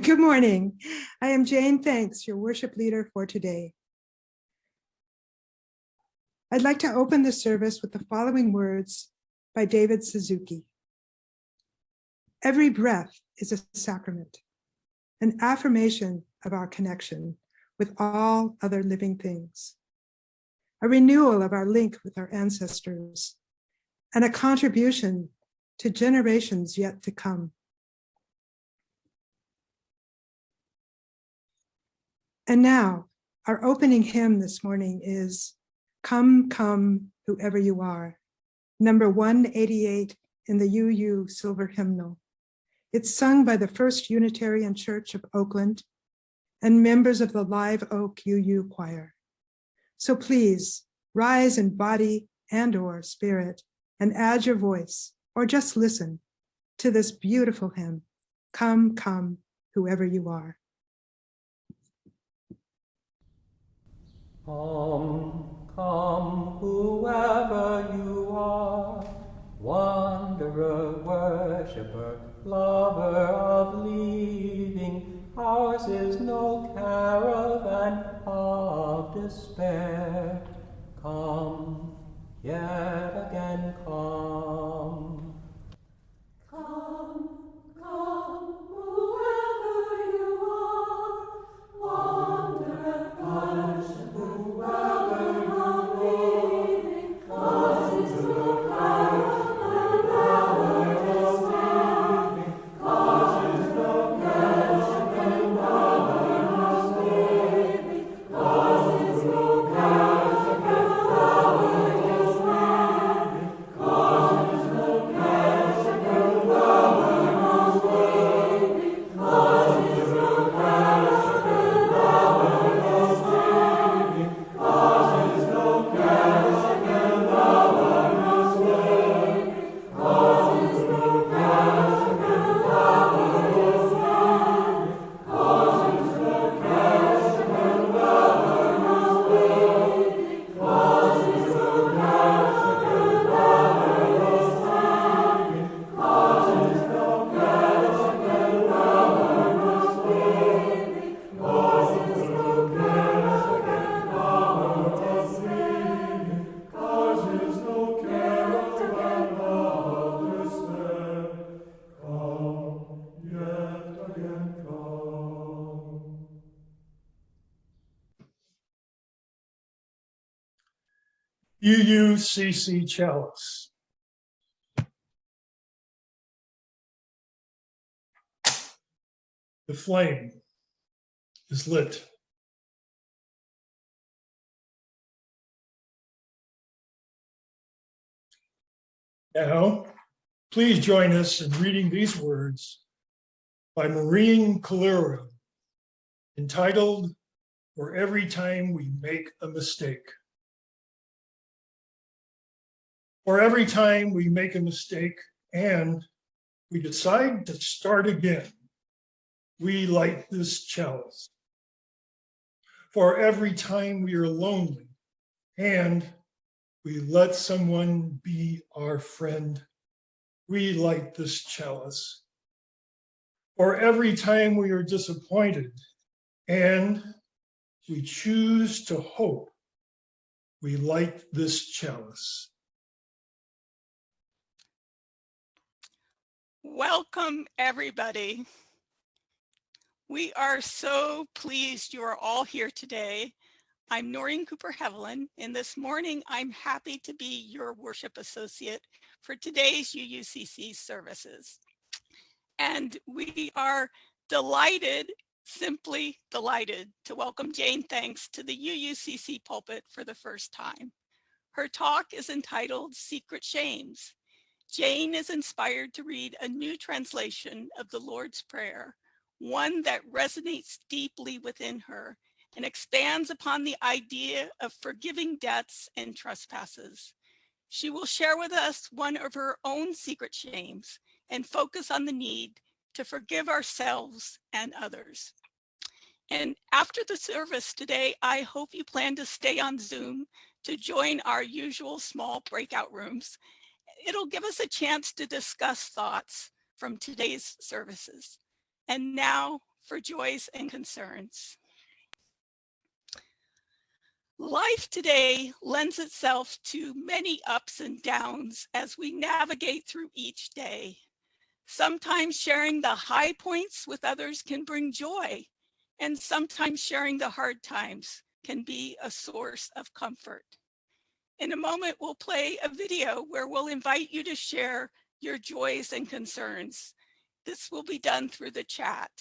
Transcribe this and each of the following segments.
Good morning. I am Jane Thanx, your worship leader for today. I'd like to open the service with the following words by David Suzuki. Every breath is a sacrament, an affirmation of our connection with all other living things, a renewal of our link with our ancestors, and a contribution to generations yet to come. And now, our opening hymn this morning is Come, Come, Whoever You Are, number 188 in the UU Silver Hymnal. It's sung by the First Unitarian Church of Oakland and members of the Live Oak UU Choir. So please rise in body and/or spirit and add your voice, or just listen to this beautiful hymn, Come, Come, Whoever You Are. Come, come, whoever you are, wanderer, worshipper, lover of leaving, ours is no caravan of despair. Come, yet again come. Come, come, whoever you are, wanderer, worshipper, lover of leaving, causes no caravan of despair. Causes no caravan of despair. Causes no caravan of despair. Causes no UUCC Chalice. The flame is lit. Now, please join us in reading these words by Maureen Calero, entitled, For Every Time We Make a Mistake. For every time we make a mistake and we decide to start again, we light this chalice. For every time we are lonely and we let someone be our friend, we light this chalice. For every time we are disappointed and we choose to hope, we light this chalice. Welcome, everybody. We are so pleased you are all here today. I'm Noreen Cooper-Hevelin, and this morning I'm happy to be your worship associate for today's UUCC services. And we are delighted, simply delighted, to welcome Jane Thanx to the UUCC pulpit for the first time. Her talk is entitled Secret Shames. Jane is inspired to read a new translation of the Lord's Prayer, one that resonates deeply within her and expands upon the idea of forgiving debts and trespasses. She will share with us one of her own secret shames and focus on the need to forgive ourselves and others. And after the service today, I hope you plan to stay on Zoom to join our usual small breakout rooms. It'll give us a chance to discuss thoughts from today's services. And now for joys and concerns. Life today lends itself to many ups and downs as we navigate through each day. Sometimes sharing the high points with others can bring joy, and sometimes sharing the hard times can be a source of comfort. In a moment, we'll play a video where we'll invite you to share your joys and concerns. This will be done through the chat.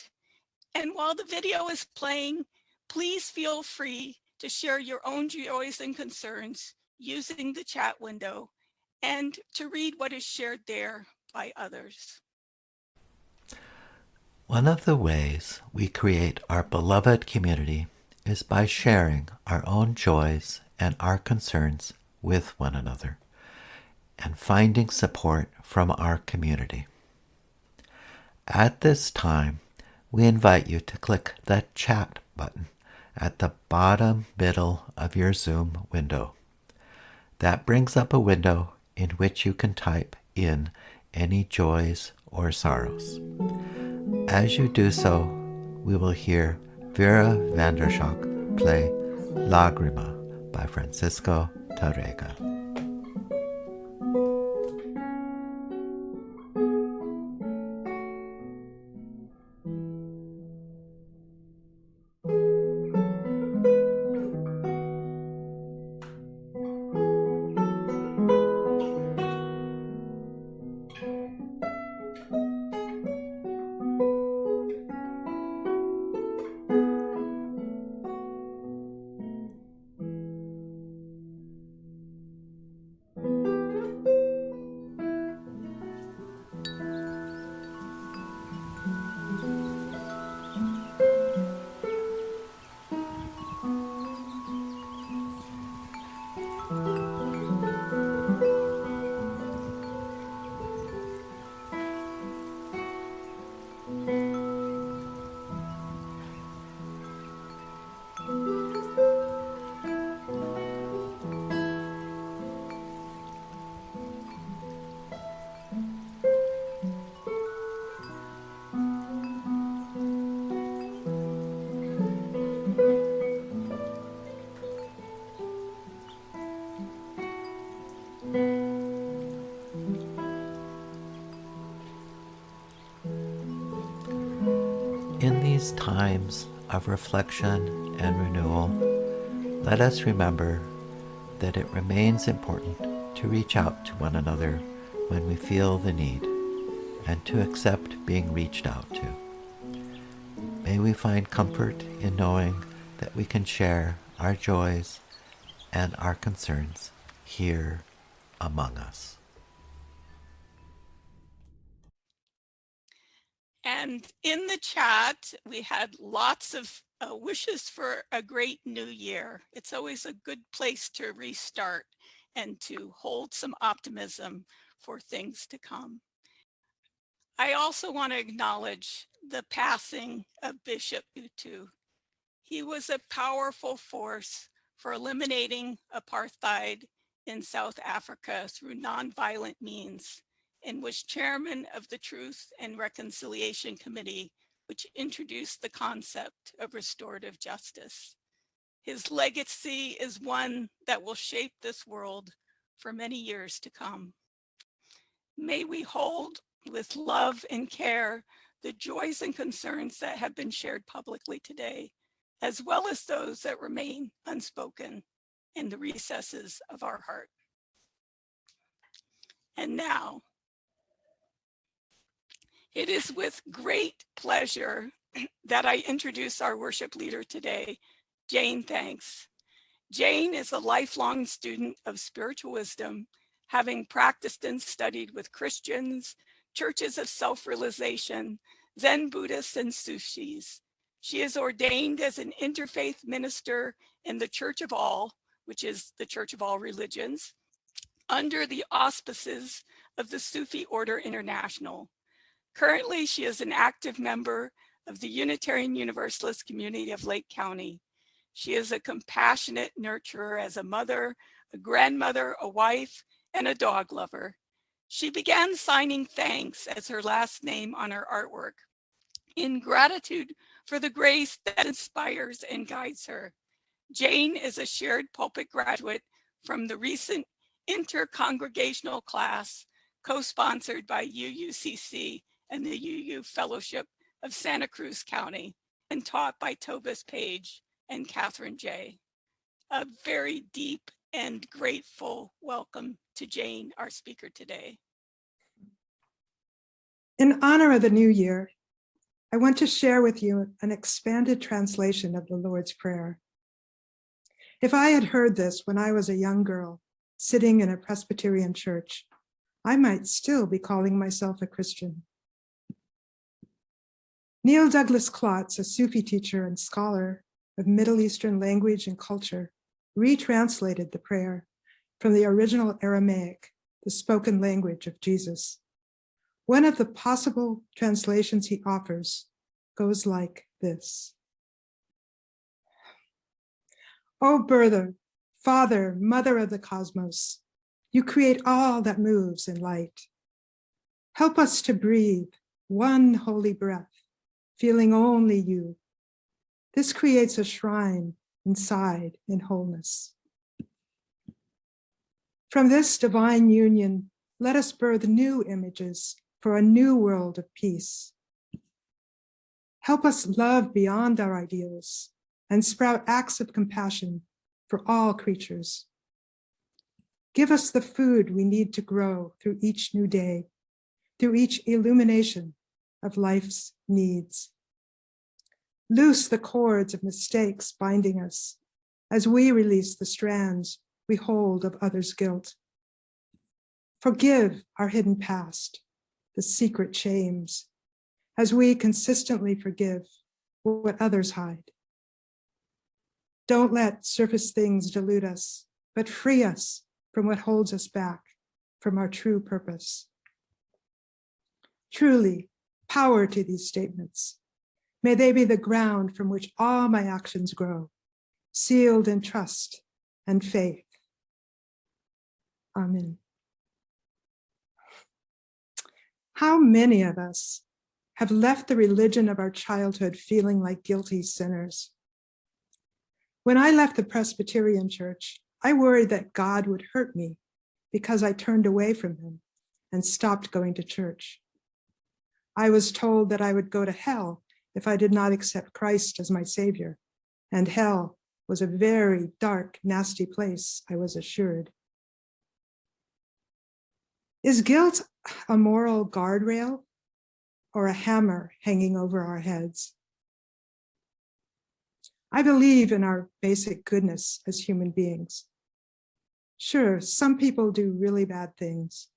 And while the video is playing, please feel free to share your own joys and concerns using the chat window and to read what is shared there by others. One of the ways we create our beloved community is by sharing our own joys and our concerns with one another and finding support from our community. At this time, we invite you to click the chat button at the bottom middle of your Zoom window. That brings up a window in which you can type in any joys or sorrows. As you do so, we will hear Vera Vandershock play Lagrima by Francisco Tárrega. In these times of reflection and renewal, let us remember that it remains important to reach out to one another when we feel the need and to accept being reached out to. May we find comfort in knowing that we can share our joys and our concerns here among us. And in the chat, we had lots of wishes for a great new year. It's always a good place to restart and to hold some optimism for things to come. I also want to acknowledge the passing of Bishop Tutu. He was a powerful force for eliminating apartheid in South Africa through nonviolent means, and was chairman of the Truth and Reconciliation Committee, which introduced the concept of restorative justice. His legacy is one that will shape this world for many years to come. May we hold with love and care the joys and concerns that have been shared publicly today, as well as those that remain unspoken in the recesses of our heart. And now, it is with great pleasure that I introduce our worship leader today, Jane Thanx. Jane is a lifelong student of spiritual wisdom, having practiced and studied with Christians, churches of self-realization, Zen Buddhists, and Sufis. She is ordained as an interfaith minister in the Church of All, which is the Church of All Religions, under the auspices of the Sufi Order International. Currently, she is an active member of the Unitarian Universalist community of Lake County. She is a compassionate nurturer as a mother, a grandmother, a wife, and a dog lover. She began signing Thanx as her last name on her artwork In gratitude for the grace that inspires and guides her, Jane is a shared pulpit graduate from the recent intercongregational class co-sponsored by UUCC and the UU Fellowship of Santa Cruz County and taught by Tobis Page and Catherine J. A very deep and grateful welcome to Jane, our speaker today. In honor of the new year, I want to share with you an expanded translation of the Lord's Prayer. If I had heard this when I was a young girl sitting in a Presbyterian church, I might still be calling myself a Christian. Neil Douglas Klotz, a Sufi teacher and scholar of Middle Eastern language and culture, retranslated the prayer from the original Aramaic, the spoken language of Jesus. One of the possible translations he offers goes like this. O brother, father, mother of the cosmos, you create all that moves in light. Help us to breathe one holy breath, feeling only you. This creates a shrine inside in wholeness. From this divine union, let us birth new images for a new world of peace. Help us love beyond our ideals and sprout acts of compassion for all creatures. Give us the food we need to grow through each new day, through each illumination of life's needs. Loose the cords of mistakes binding us as we release the strands we hold of others' guilt. Forgive our hidden past, the secret shames, as we consistently forgive what others hide. Don't let surface things delude us, but free us from what holds us back from our true purpose. Truly, power to these statements. May they be the ground from which all my actions grow, sealed in trust and faith. Amen. How many of us have left the religion of our childhood feeling like guilty sinners? When I left the Presbyterian church, I worried that God would hurt me because I turned away from him and stopped going to church. I was told that I would go to hell if I did not accept Christ as my savior, and hell was a very dark, nasty place, I was assured. Is guilt a moral guardrail or a hammer hanging over our heads? I believe in our basic goodness as human beings. Sure, some people do really bad things,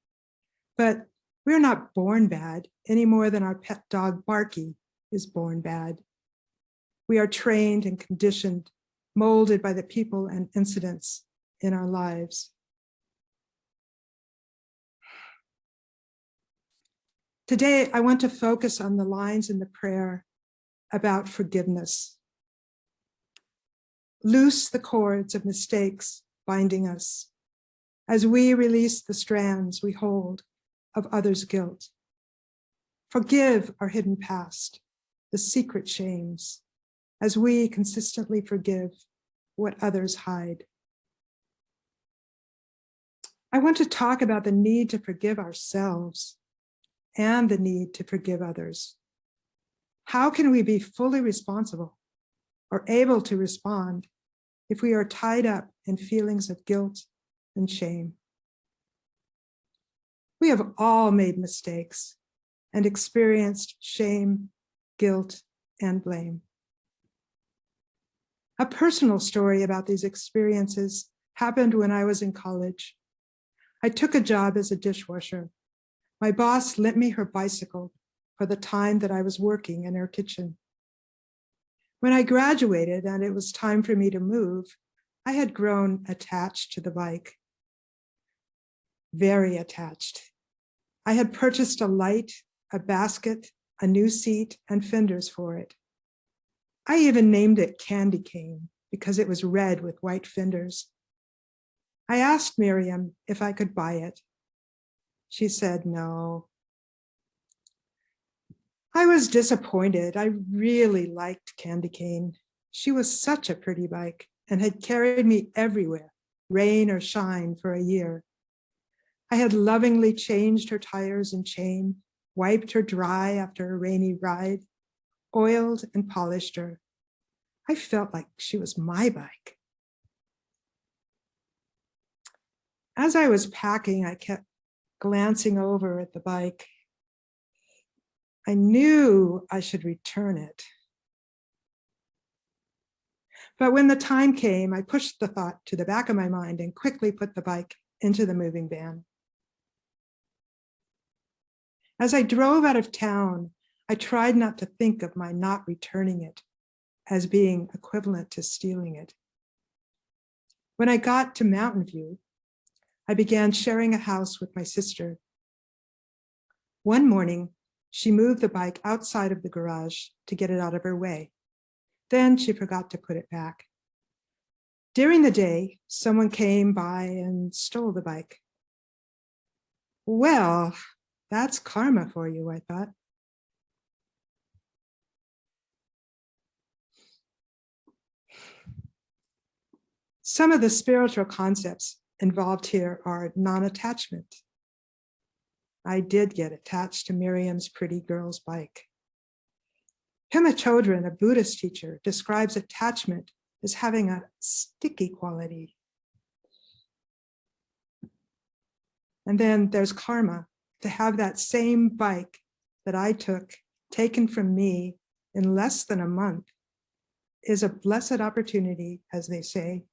but we're not born bad any more than our pet dog Barky is born bad. We are trained and conditioned, molded by the people and incidents in our lives. Today, I want to focus on the lines in the prayer about forgiveness. Loose the cords of mistakes binding us as we release the strands we hold of others' guilt. Forgive our hidden past, the secret shames, as we consistently forgive what others hide. I want to talk about the need to forgive ourselves and the need to forgive others. How can we be fully responsible or able to respond if we are tied up in feelings of guilt and shame? We have all made mistakes and experienced shame, guilt, and blame. A personal story about these experiences happened when I was in college. I took a job as a dishwasher. My boss lent me her bicycle for the time that I was working in her kitchen. When I graduated and it was time for me to move, I had grown attached to the bike. Very attached. I had purchased a light, a basket, a new seat, and fenders for it. I even named it Candy Cane because it was red with white fenders. I asked Miriam if I could buy it. She said no. I was disappointed. I really liked Candy Cane. She was such a pretty bike and had carried me everywhere, rain or shine, for a year. I had lovingly changed her tires and chain, wiped her dry after a rainy ride, oiled and polished her. I felt like she was my bike. As I was packing, I kept glancing over at the bike. I knew I should return it. But when the time came, I pushed the thought to the back of my mind and quickly put the bike into the moving van. As I drove out of town, I tried not to think of my not returning it as being equivalent to stealing it. When I got to Mountain View, I began sharing a house with my sister. One morning, she moved the bike outside of the garage to get it out of her way. Then she forgot to put it back. During the day, someone came by and stole the bike. Well, that's karma for you, I thought. Some of the spiritual concepts involved here are non-attachment. I did get attached to Miriam's pretty girl's bike. Pema Chodron, a Buddhist teacher, describes attachment as having a sticky quality. And then there's karma. To have that same bike that I took taken from me in less than a month is a blessed opportunity, as they say,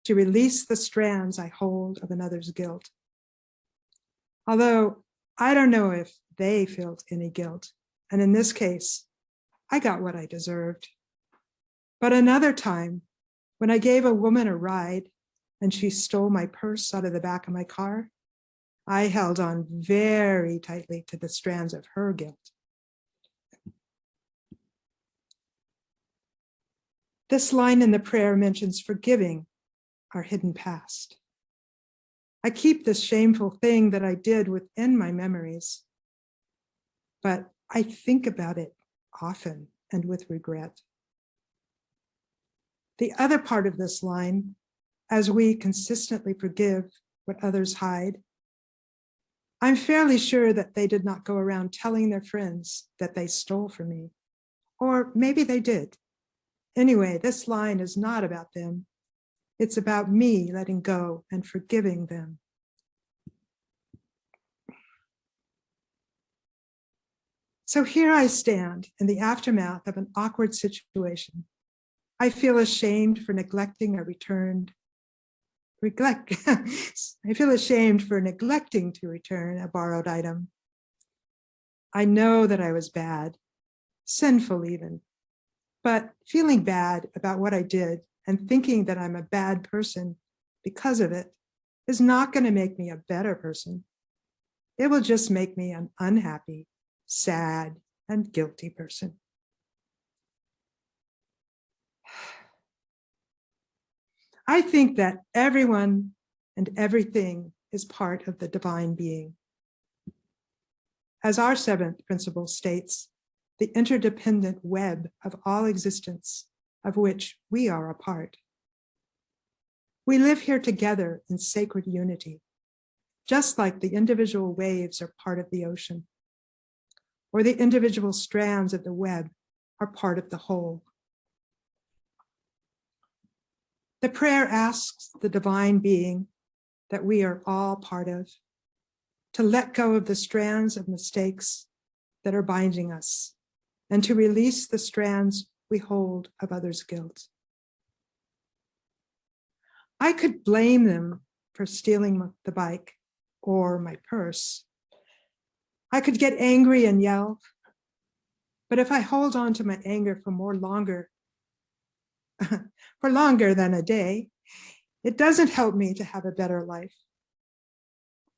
to release the strands I hold of another's guilt. Although I don't know if they felt any guilt. And in this case, I got what I deserved. But another time, when I gave a woman a ride and she stole my purse out of the back of my car, I held on very tightly to the strands of her guilt. This line in the prayer mentions forgiving our hidden past. I keep this shameful thing that I did within my memories, but I think about it often and with regret. The other part of this line, as we consistently forgive what others hide, I'm fairly sure that they did not go around telling their friends that they stole from me, or maybe they did. Anyway, this line is not about them. It's about me letting go and forgiving them. So here I stand in the aftermath of an awkward situation. I feel ashamed for neglecting I feel ashamed for neglecting to return a borrowed item. I know that I was bad, sinful even, but feeling bad about what I did and thinking that I'm a bad person because of it is not going to make me a better person. It will just make me an unhappy, sad, and guilty person. I think that everyone and everything is part of the divine being. As our seventh principle states, the interdependent web of all existence, of which we are a part. We live here together in sacred unity, just like the individual waves are part of the ocean, or the individual strands of the web are part of the whole. The prayer asks the divine being that we are all part of to let go of the strands of mistakes that are binding us and to release the strands we hold of others' guilt. I could blame them for stealing the bike or my purse. I could get angry and yell, but if I hold on to my anger for longer than a day, it doesn't help me to have a better life.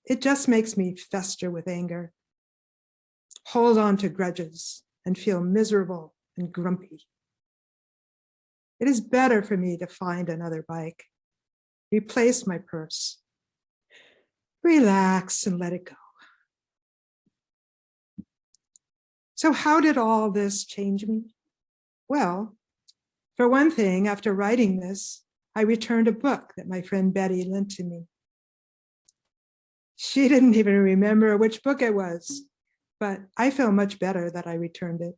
It just makes me fester with anger, hold on to grudges, and feel miserable and grumpy. It is better for me to find another bike, replace my purse, relax and let it go. So how did all this change me? Well, for one thing, after writing this, I returned a book that my friend Betty lent to me. She didn't even remember which book it was, but I feel much better that I returned it.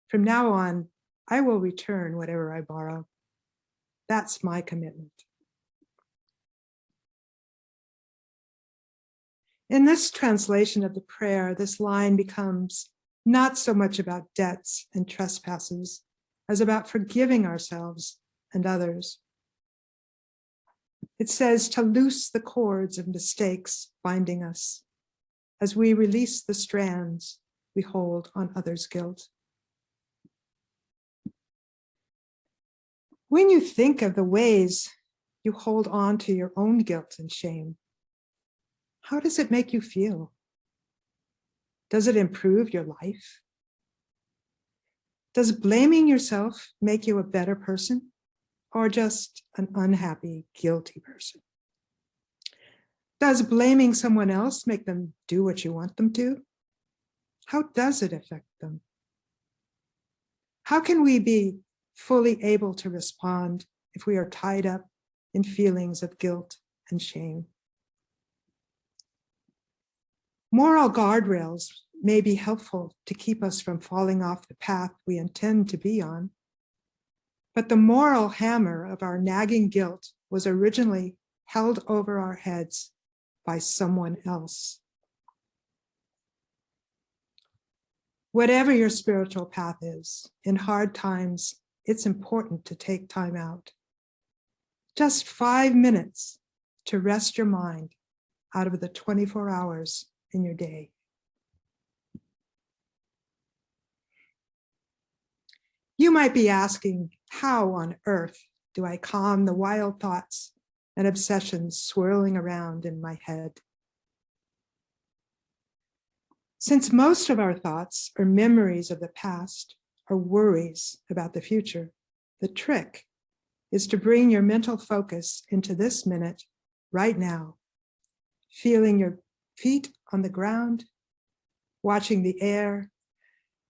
From now on, I will return whatever I borrow. That's my commitment. In this translation of the prayer, this line becomes not so much about debts and trespasses as about forgiving ourselves and others. It says to loose the cords of mistakes binding us as we release the strands we hold on others' guilt. When you think of the ways you hold on to your own guilt and shame, how does it make you feel? Does it improve your life? Does blaming yourself make you a better person or just an unhappy, guilty person? Does blaming someone else make them do what you want them to? How does it affect them? How can we be fully able to respond if we are tied up in feelings of guilt and shame? Moral guardrails may be helpful to keep us from falling off the path we intend to be on, but the moral hammer of our nagging guilt was originally held over our heads by someone else. Whatever your spiritual path is, in hard times, it's important to take time out. Just 5 minutes to rest your mind out of the 24 hours in your day. You might be asking, how on earth do I calm the wild thoughts and obsessions swirling around in my head? Since most of our thoughts are memories of the past or worries about the future, the trick is to bring your mental focus into this minute right now, feeling your feet on the ground, watching the air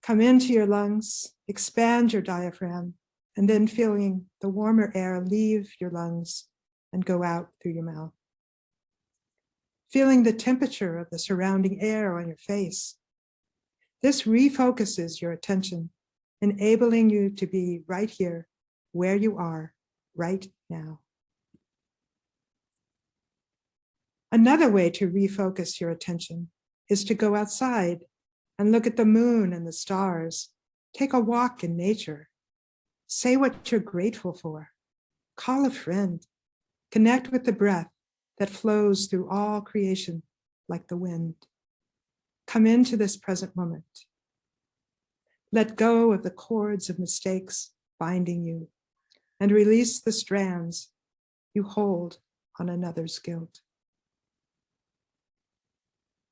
come into your lungs, expand your diaphragm, and then feeling the warmer air leave your lungs and go out through your mouth. Feeling the temperature of the surrounding air on your face. This refocuses your attention, enabling you to be right here, where you are, right now. Another way to refocus your attention is to go outside and look at the moon and the stars. Take a walk in nature. Say what you're grateful for. Call a friend. Connect with the breath that flows through all creation like the wind. Come into this present moment. Let go of the cords of mistakes binding you and release the strands you hold on another's guilt.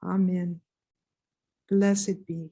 Amen. Blessed be.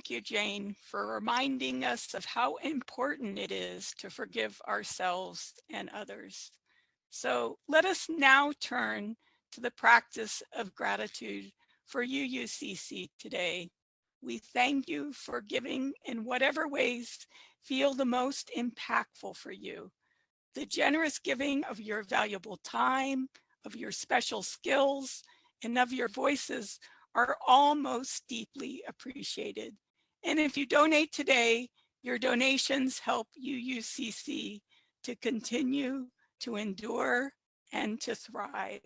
thank you, Jane, for reminding us of how important it is to forgive ourselves and others. So let us now turn to the practice of gratitude for UUCC today. We thank you for giving in whatever ways feel the most impactful for you. The generous giving of your valuable time, of your special skills, and of your voices are all most deeply appreciated. And if you donate today, your donations help UUCC to continue to endure and to thrive.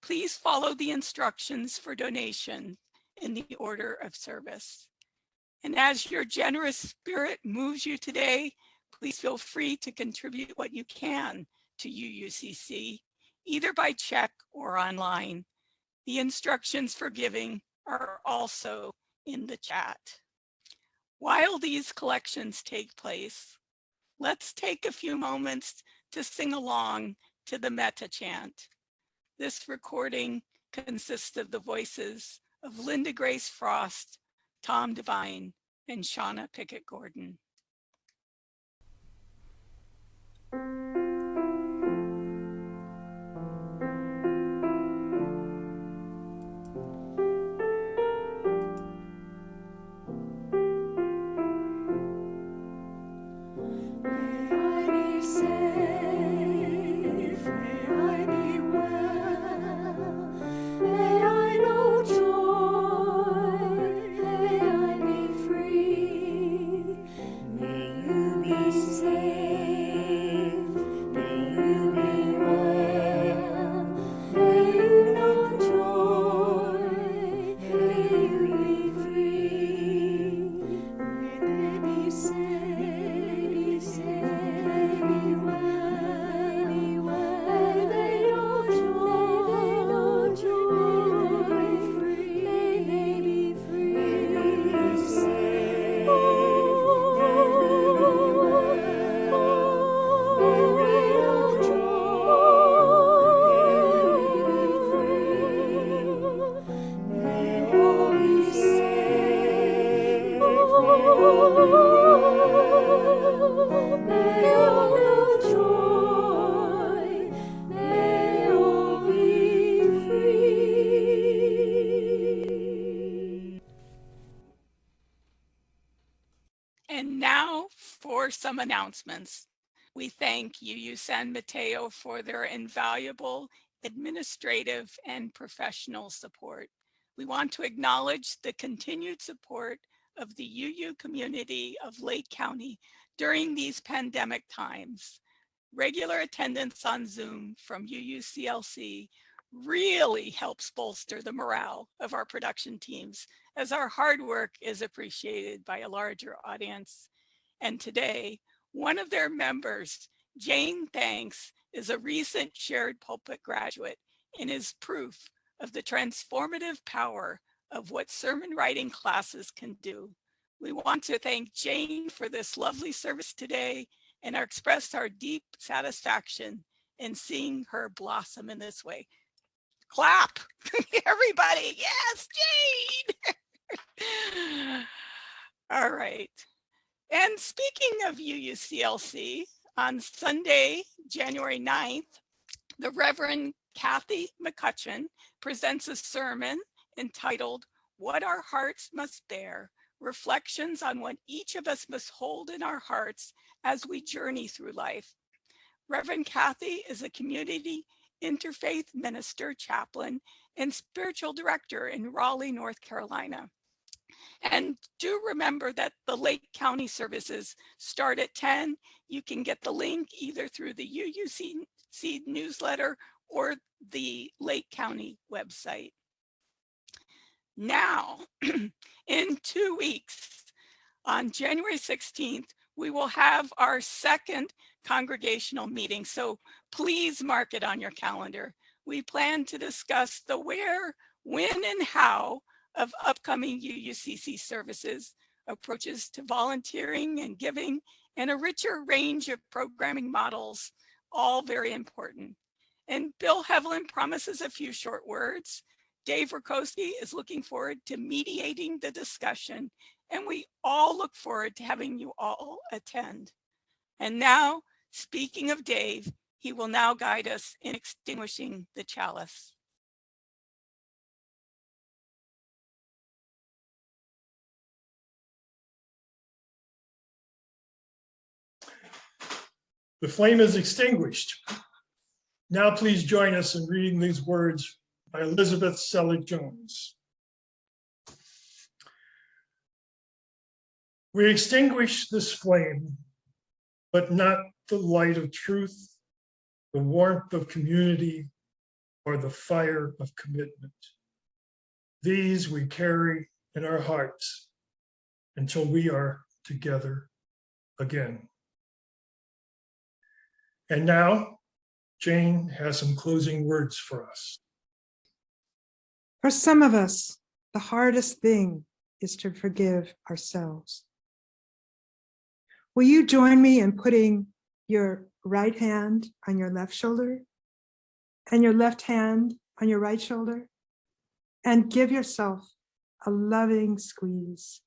Please follow the instructions for donation in the order of service. And as your generous spirit moves you today, please feel free to contribute what you can to UUCC, either by check or online. The instructions for giving are also in the chat. While these collections take place, let's take a few moments to sing along to the Metta Chant. This recording consists of the voices of Linda Grace Frost, Tom Devine, and Shauna Pickett Gordon. And now for some announcements. We thank UU San Mateo for their invaluable administrative and professional support. We want to acknowledge the continued support of the UU community of Lake County during these pandemic times. Regular attendance on Zoom from UUCLC really helps bolster the morale of our production teams, as our hard work is appreciated by a larger audience. And today, one of their members, Jane Thanx, is a recent Shared Pulpit graduate and is proof of the transformative power of what sermon writing classes can do. We want to thank Jane for this lovely service today and express our deep satisfaction in seeing her blossom in this way. Clap, everybody. Yes, Jane. All right. And speaking of UUCLC, on Sunday, January 9th, the Reverend Kathy McCutcheon presents a sermon entitled, What Our Hearts Must Bear, Reflections on what each of us must hold in our hearts as we journey through life. Reverend Kathy is a community interfaith minister, chaplain, and spiritual director in Raleigh, North Carolina. And do remember that the Lake County services start at 10. You can get the link either through the UUCC newsletter or the Lake County website. Now, in 2 weeks, on January 16th, we will have our second congregational meeting. So please mark it on your calendar. We plan to discuss the where, when, and how of upcoming UUCC services, approaches to volunteering and giving, and a richer range of programming models, all very important. And Bill Hevelin promises a few short words. Dave Rakowski is looking forward to mediating the discussion, and we all look forward to having you all attend. And now, speaking of Dave, he will now guide us in extinguishing the chalice. The flame is extinguished. Now please join us in reading these words by Elizabeth Selig Jones. We extinguish this flame, but not the light of truth, the warmth of community, or the fire of commitment. These we carry in our hearts until we are together again. And now, Jane has some closing words for us. For some of us, the hardest thing is to forgive ourselves. Will you join me in putting your right hand on your left shoulder and your left hand on your right shoulder and give yourself a loving squeeze?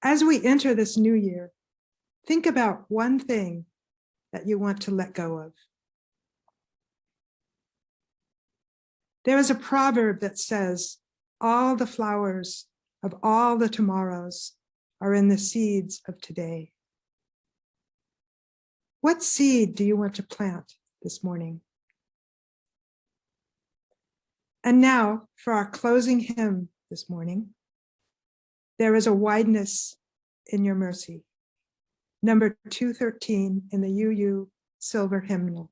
As we enter this new year, think about one thing that you want to let go of. There is a proverb that says, all the flowers of all the tomorrows are in the seeds of today. What seed do you want to plant this morning? And now for our closing hymn this morning. There is a wideness in your mercy. Number 213 in the UU Silver Hymnal,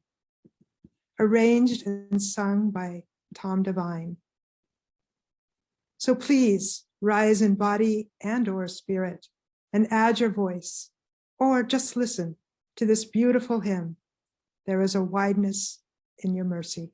arranged and sung by Tom Devine. So please rise in body and or spirit and add your voice, or just listen to this beautiful hymn. There is a wideness in your mercy.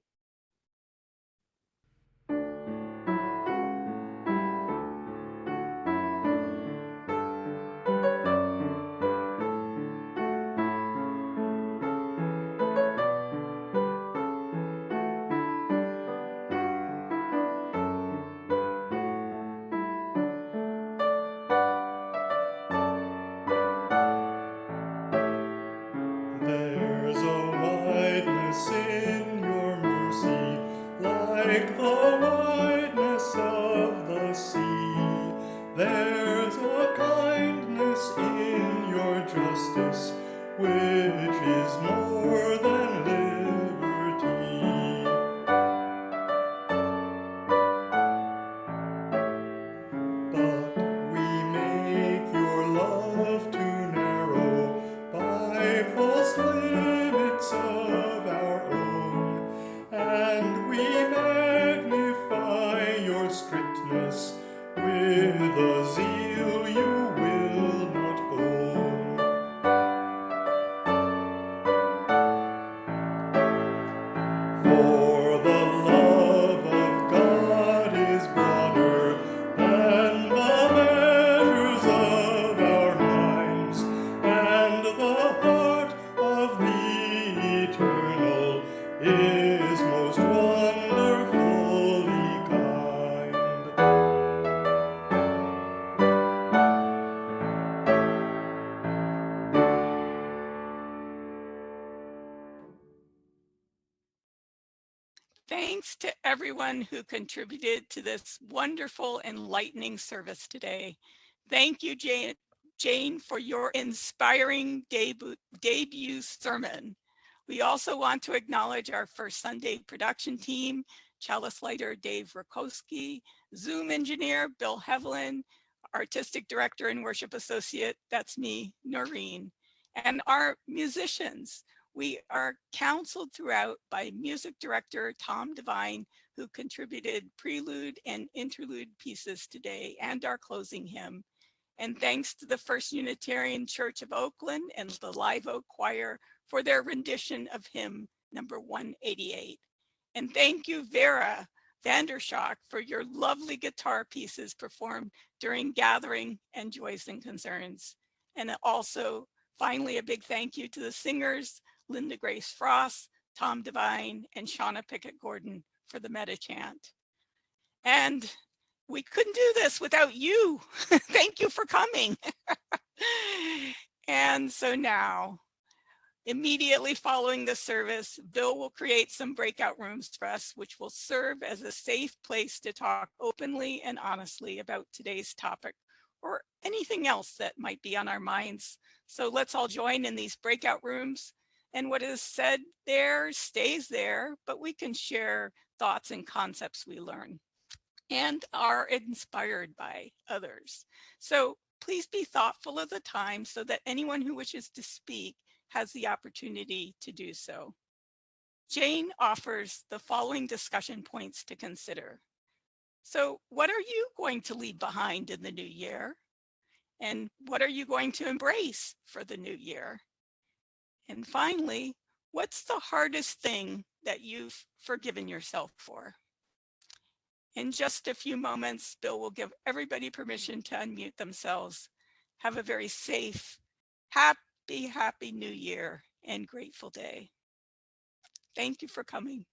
There's a wideness in your mercy, like the wideness of the sea. There's a kindness in your justice, which is more than liberty. But we make your love too narrow by false limits of our own, and we magnify your strictness with a zeal you will not own. For the love of God is broader than the measures of our minds, and the heart of the eternal is most wonderfully kind. Thanks to everyone who contributed to this wonderful, enlightening service today. Thank you, Jane, for your inspiring debut sermon. We also want to acknowledge our first Sunday production team, Chalice Lighter Dave Rakowski, Zoom engineer Bill Hevelin, artistic director and worship associate, that's me, Noreen, and our musicians. We are counseled throughout by music director Tom Devine, who contributed Prelude and Interlude pieces today, and our closing hymn. And thanks to the First Unitarian Church of Oakland and the Live Oak Choir for their rendition of hymn number 188. And thank you, Vera Vandershock, for your lovely guitar pieces performed during Gathering and Joys and Concerns. And also Finally, a big thank you to the singers, Linda Grace Frost, Tom Devine, and Shauna Pickett-Gordon for the Metta Chant. And we couldn't do this without you. Thank you for coming. And so now, immediately following the service, Bill will create some breakout rooms for us, which will serve as a safe place to talk openly and honestly about today's topic or anything else that might be on our minds. So let's all join in these breakout rooms. And what is said there stays there, but we can share thoughts and concepts we learn and are inspired by others. So please be thoughtful of the time so that anyone who wishes to speak has the opportunity to do so. Jane offers the following discussion points to consider. So what are you going to leave behind in the new year? And what are you going to embrace for the new year? And finally, what's the hardest thing that you've forgiven yourself for? In just a few moments, Bill will give everybody permission to unmute themselves. Have a very safe, happy New Year and grateful day. Thank you for coming.